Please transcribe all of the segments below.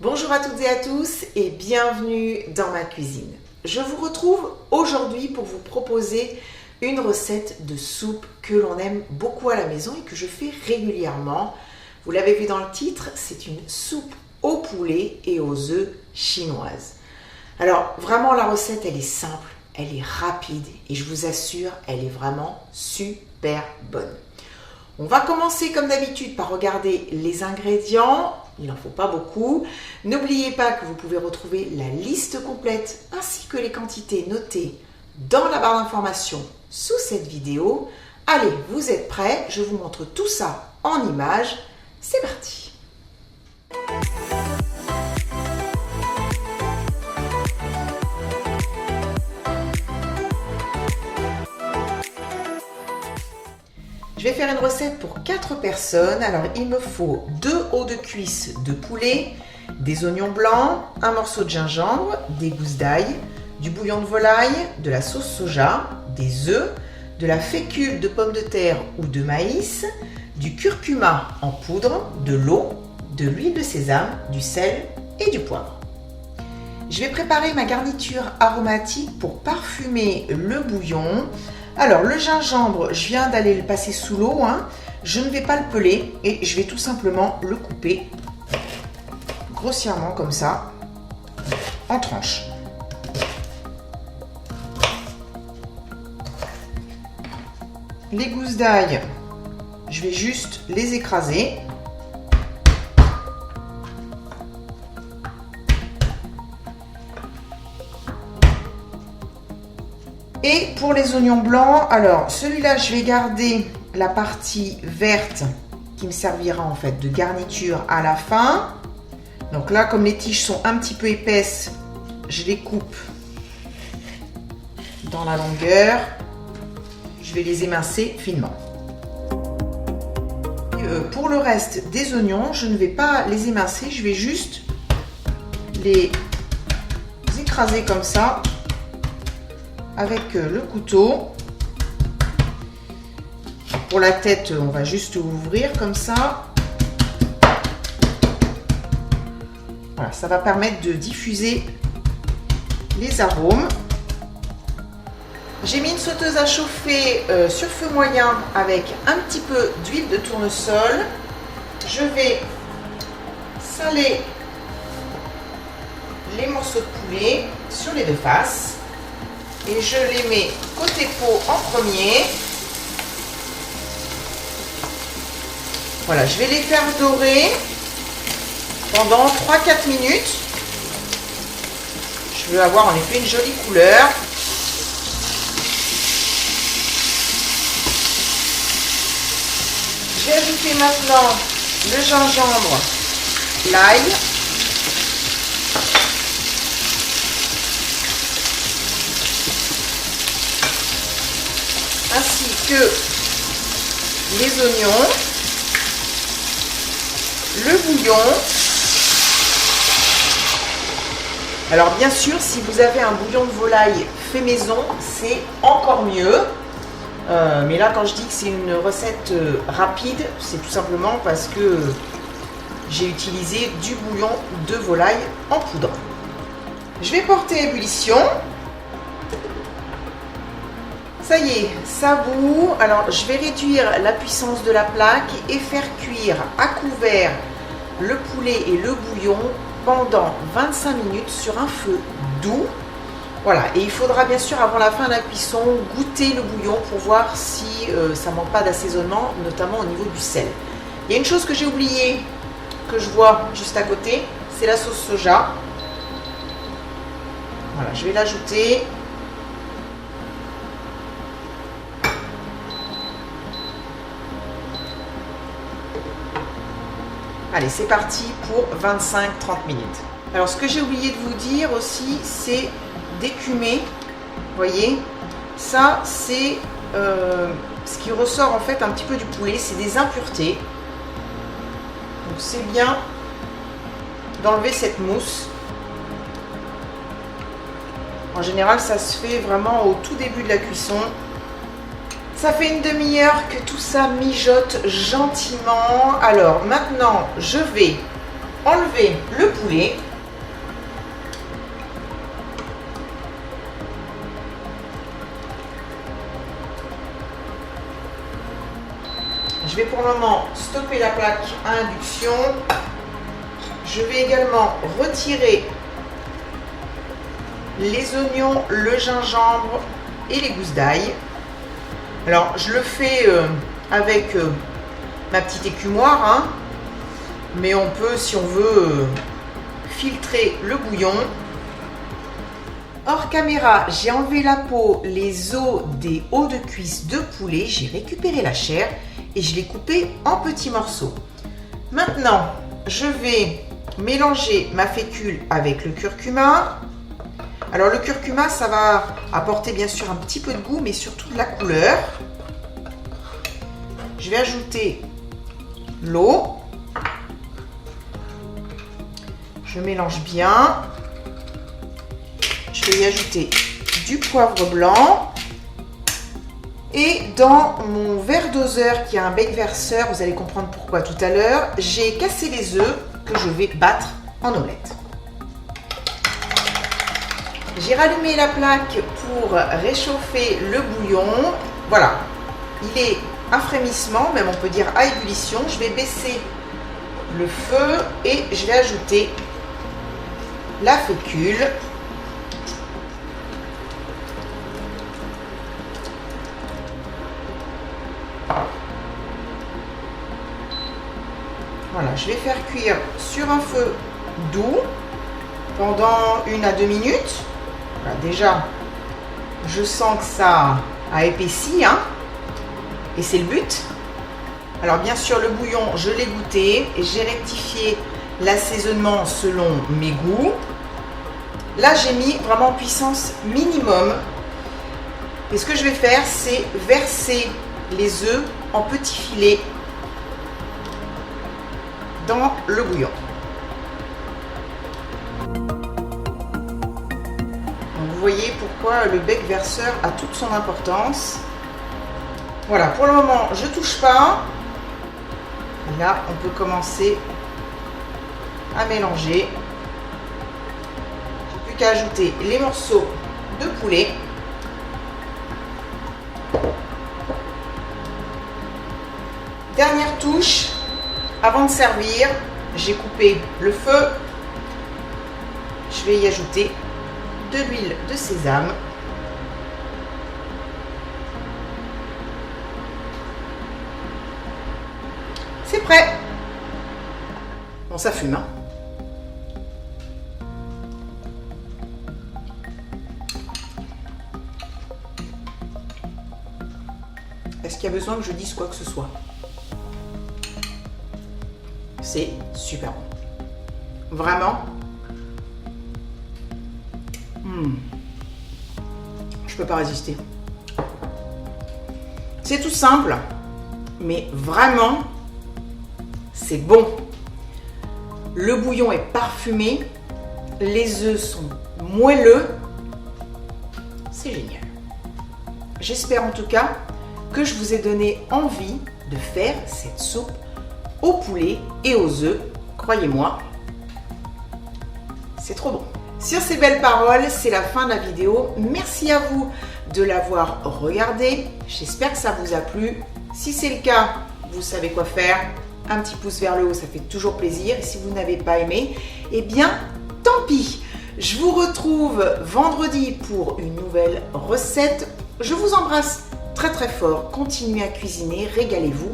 Bonjour à toutes et à tous et bienvenue dans ma cuisine. Je vous retrouve aujourd'hui pour vous proposer une recette de soupe que l'on aime beaucoup à la maison et que je fais régulièrement. Vous l'avez vu dans le titre, c'est une soupe au poulet et aux œufs chinoise. Alors vraiment la recette elle est simple, elle est rapide et je vous assure elle est vraiment super bonne. On va commencer comme d'habitude par regarder les ingrédients, il n'en faut pas beaucoup. N'oubliez pas que vous pouvez retrouver la liste complète ainsi que les quantités notées dans la barre d'information sous cette vidéo. Allez, vous êtes prêts? Je vous montre tout ça en images. C'est parti! Je vais faire une recette pour 4 personnes. Alors, il me faut 2 os de cuisse de poulet, des oignons blancs, un morceau de gingembre, des gousses d'ail, du bouillon de volaille, de la sauce soja, des œufs, de la fécule de pommes de terre ou de maïs, du curcuma en poudre, de l'eau, de l'huile de sésame, du sel et du poivre. Je vais préparer ma garniture aromatique pour parfumer le bouillon. Alors le gingembre, je viens d'aller le passer sous l'eau, je ne vais pas le peler et je vais tout simplement le couper grossièrement comme ça, en tranches. Les gousses d'ail, je vais juste les écraser. Et pour les oignons blancs, alors celui-là, je vais garder la partie verte qui me servira en fait de garniture à la fin. Donc là, comme les tiges sont un petit peu épaisses, je les coupe dans la longueur. Je vais les émincer finement. Pour le reste des oignons, je ne vais pas les émincer, je vais juste les écraser comme ça avec le couteau. Pour la tête, on va juste ouvrir comme ça. Voilà, ça va permettre de diffuser les arômes. J'ai mis une sauteuse à chauffer sur feu moyen avec un petit peu d'huile de tournesol. Je vais saler les morceaux de poulet sur les deux faces. Et je les mets côté peau en premier. Voilà, je vais les faire dorer pendant 3-4 minutes. Je veux avoir en effet une jolie couleur. Je vais ajouter maintenant le gingembre, l'ail. Ainsi que les oignons, le bouillon. Alors bien sûr, si vous avez un bouillon de volaille fait maison, c'est encore mieux. Mais là, quand je dis que c'est une recette rapide, c'est tout simplement parce que j'ai utilisé du bouillon de volaille en poudre. Je vais porter à ébullition. Ça y est, ça bout. Alors, je vais réduire la puissance de la plaque et faire cuire à couvert le poulet et le bouillon pendant 25 minutes sur un feu doux. Voilà, et il faudra bien sûr, avant la fin de la cuisson, goûter le bouillon pour voir si ça ne manque pas d'assaisonnement, notamment au niveau du sel. Il y a une chose que j'ai oubliée, que je vois juste à côté, c'est la sauce soja. Voilà, je vais l'ajouter. Allez, c'est parti pour 25-30 minutes. Alors, ce que j'ai oublié de vous dire aussi, c'est d'écumer. Vous voyez, ça, c'est ce qui ressort en fait un petit peu du poulet, c'est des impuretés. Donc, c'est bien d'enlever cette mousse. En général, ça se fait vraiment au tout début de la cuisson. Ça fait une demi-heure que tout ça mijote gentiment. Alors maintenant, je vais enlever le poulet. Je vais pour le moment stopper la plaque à induction. Je vais également retirer les oignons, le gingembre et les gousses d'ail. Alors je le fais avec ma petite écumoire, hein, mais on peut, si on veut, filtrer le bouillon. Hors caméra, j'ai enlevé la peau, les os des hauts de cuisse de poulet, j'ai récupéré la chair et je l'ai coupée en petits morceaux. Maintenant, je vais mélanger ma fécule avec le curcuma. Alors le curcuma, ça va apporter bien sûr un petit peu de goût, mais surtout de la couleur. Je vais ajouter l'eau. Je mélange bien. Je vais y ajouter du poivre blanc. Et dans mon verre doseur qui a un bec verseur, vous allez comprendre pourquoi tout à l'heure, j'ai cassé les œufs que je vais battre en omelette. J'ai rallumé la plaque pour réchauffer le bouillon. Voilà, il est à frémissement, même on peut dire à ébullition. Je vais baisser le feu et je vais ajouter la fécule. Voilà, je vais faire cuire sur un feu doux pendant 1 à 2 minutes. Voilà, déjà, je sens que ça a épaissi, hein, et c'est le but. Alors bien sûr, le bouillon, je l'ai goûté et j'ai rectifié l'assaisonnement selon mes goûts. Là, j'ai mis vraiment en puissance minimum. Et ce que je vais faire, c'est verser les œufs en petits filets dans le bouillon. Donc vous voyez pourquoi le bec verseur a toute son importance. Voilà, pour le moment, je ne touche pas. Et là, on peut commencer à mélanger. J'ai plus qu'à ajouter les morceaux de poulet. Dernière touche. Avant de servir, j'ai coupé le feu. Je vais y ajouter de l'huile de sésame. C'est prêt. Bon, ça fume, hein. Est-ce qu'il y a besoin que je dise quoi que ce soit? C'est super bon. Vraiment. Je peux pas résister. C'est tout simple, mais vraiment, c'est bon. Le bouillon est parfumé. Les œufs sont moelleux. C'est génial. J'espère en tout cas que je vous ai donné envie de faire cette soupe au poulet et aux œufs, croyez-moi, c'est trop bon. Sur ces belles paroles, c'est la fin de la vidéo. Merci à vous de l'avoir regardé. J'espère que ça vous a plu. Si c'est le cas, vous savez quoi faire. Un petit pouce vers le haut, ça fait toujours plaisir. Et si vous n'avez pas aimé, eh bien, tant pis. Je vous retrouve vendredi pour une nouvelle recette. Je vous embrasse très très fort. Continuez à cuisiner, régalez-vous.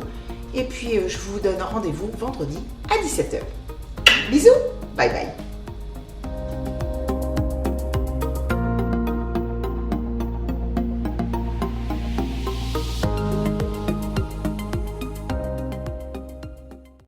Et puis, je vous donne rendez-vous vendredi à 17 h. Bisous, bye bye.